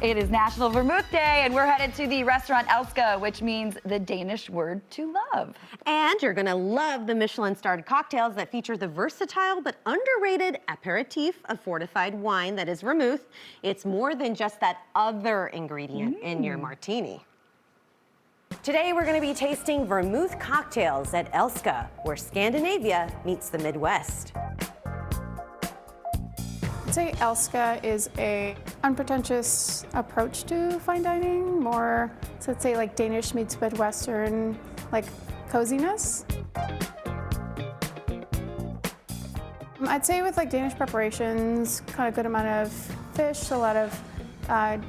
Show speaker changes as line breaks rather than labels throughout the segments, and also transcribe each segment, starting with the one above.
It is National Vermouth Day, and we're headed to the restaurant Elska, which means the Danish word to love.
And you're gonna love the Michelin-starred cocktails that feature the versatile but underrated aperitif of fortified wine that is vermouth. It's more than just that other ingredient in your martini. Today we're gonna be tasting vermouth cocktails at Elska, where Scandinavia meets the Midwest.
I'd say Elska is a unpretentious approach to fine dining, more, so let's say like Danish meets Midwestern, like coziness. I'd say with like Danish preparations, kind of good amount of fish, a lot of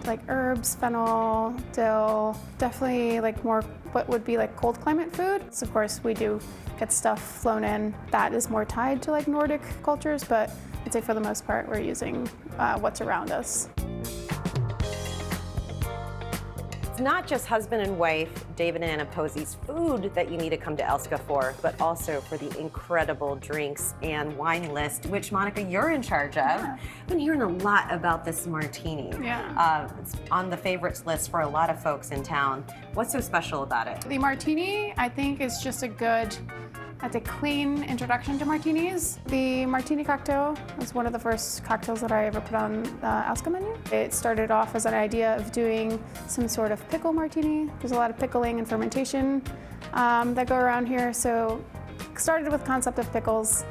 like herbs, fennel, dill, definitely like more what would be like cold climate food. So of course we do get stuff flown in that is more tied to like Nordic cultures, but I'd say for the most part we're using what's around us.
It's not just husband and wife, David and Anna Posey's food that you need to come to Elska for, but also for the incredible drinks and wine list, which Monica, you're in charge of.
Yeah.
I've been hearing a lot about this martini.
Yeah.
It's on the favorites list for a lot of folks in town. What's so special about it?
The martini, I think, is just a good, that's a clean introduction to martinis. The martini cocktail was one of the first cocktails that I ever put on the Elska menu. It started off as an idea of doing some sort of pickle martini. There's a lot of pickling and fermentation that go around here. So started with concept of pickles,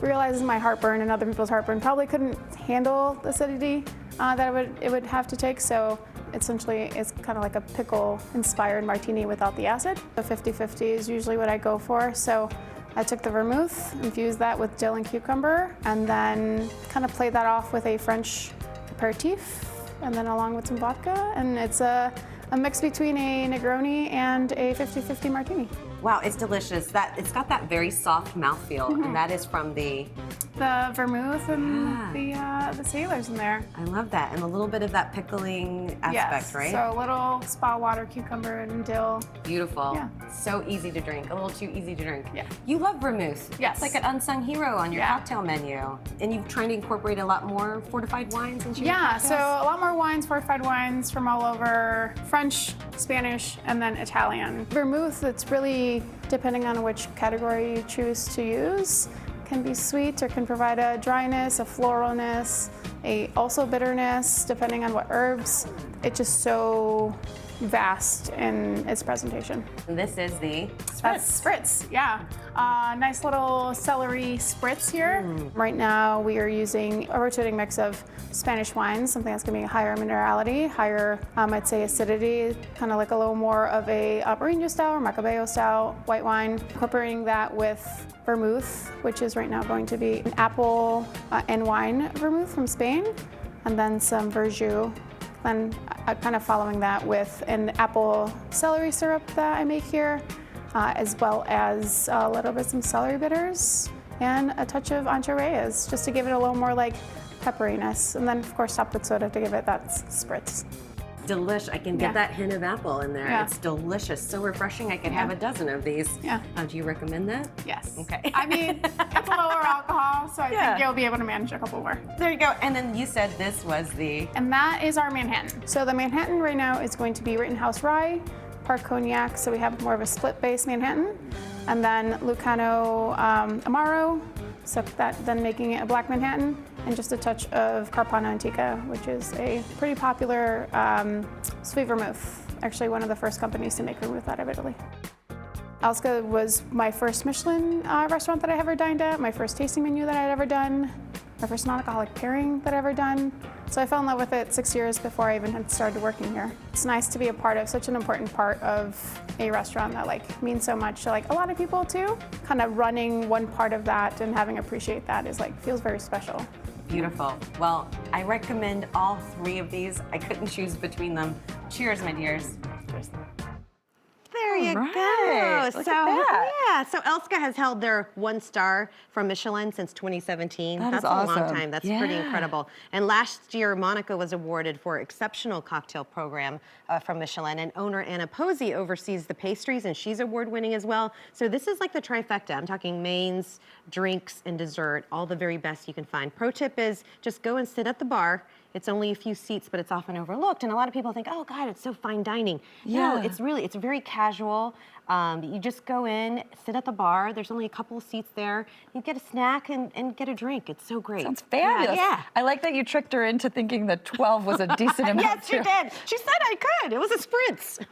realized my heartburn and other people's heartburn probably couldn't handle the acidity that it would have to take. So essentially, it's kind of like a pickle-inspired martini without the acid. The 50-50 is usually what I go for. So I took the vermouth, infused that with dill and cucumber, and then kind of played that off with a French aperitif, and then along with some vodka. And it's a mix between a Negroni and a 50-50 martini.
Wow, it's delicious. It's got that very soft mouthfeel, and that is from the
vermouth and the sailors in there.
I love that, and a little bit of that pickling aspect, right?
So a little spa water, cucumber, and dill.
Beautiful.
Yeah.
So easy to drink, a little too easy to drink.
Yeah.
You love vermouth.
Yes.
It's like an unsung hero on your cocktail menu. And you've tried to incorporate a lot more fortified wines into your cocktails?
So a lot more wines, fortified wines from all over, French, Spanish, and then Italian. Vermouth, it's really, depending on which category you choose to use, can be sweet or can provide a dryness, a floralness, also bitterness, depending on what herbs. It's just so vast in its presentation.
And this is the spritz.
That's spritz, yeah. Nice little celery spritz here. Right now we are using a rotating mix of Spanish wines, something that's gonna be higher minerality, higher, I'd say acidity, kind of like a little more of a Barreño style or Macabeo style white wine. Incorporating that with vermouth, which is right now going to be an apple and wine vermouth from Spain, and then some verjus. Then kind of following that with an apple celery syrup that I make here, as well as a little bit some celery bitters and a touch of Ancho Reyes, just to give it a little more like pepperiness. And then of course topped with soda to give it that spritz.
Delish. I can get that hint of apple in there.
Yeah.
It's delicious. So refreshing. I could have a dozen of these.
Yeah.
Do you recommend that?
Yes.
Okay.
I mean, it's lower alcohol, so I think you'll be able to manage a couple more.
There you go. And then you said this was the...
And that is our Manhattan. So the Manhattan right now is going to be Rittenhouse Rye, Park Cognac, so we have more of a split base Manhattan. And then Lucano Amaro, so that then making it a black Manhattan, and just a touch of Carpano Antica, which is a pretty popular sweet vermouth. Actually one of the first companies to make vermouth out of Italy. Elska was my first Michelin restaurant that I ever dined at, my first tasting menu that I'd ever done, my first non-alcoholic pairing that I'd ever done. So I fell in love with it 6 years before I even had started working here. It's nice to be a part of such an important part of a restaurant that like means so much to like a lot of people too. Kind of running one part of that and having appreciate that is like, feels very special.
Beautiful. Well, I recommend all three of these. I couldn't choose between them. Cheers, my dears. Cheers. There you go.
Look at that.
Yeah, so Elska has held their 1 star from Michelin since 2017.
That is
That's a long
awesome.
time. That's pretty incredible. And last year, Monica was awarded for exceptional cocktail program from Michelin, and owner Anna Posey oversees the pastries, and she's award-winning as well. So this is like the trifecta. I'm talking mains, drinks, and dessert, all the very best you can find. Pro tip is just go and sit at the bar It's only a few seats, but it's often overlooked. And a lot of people think, oh God, it's so fine dining. No,
Yeah.
it's very casual. You just go in, sit at the bar. There's only a couple of seats there. You get a snack and get a drink. It's so great.
Sounds fabulous.
Yeah.
I like that you tricked her into thinking that 12 was a decent amount.
Yes, she
too.
did. She said I could. It was a spritz.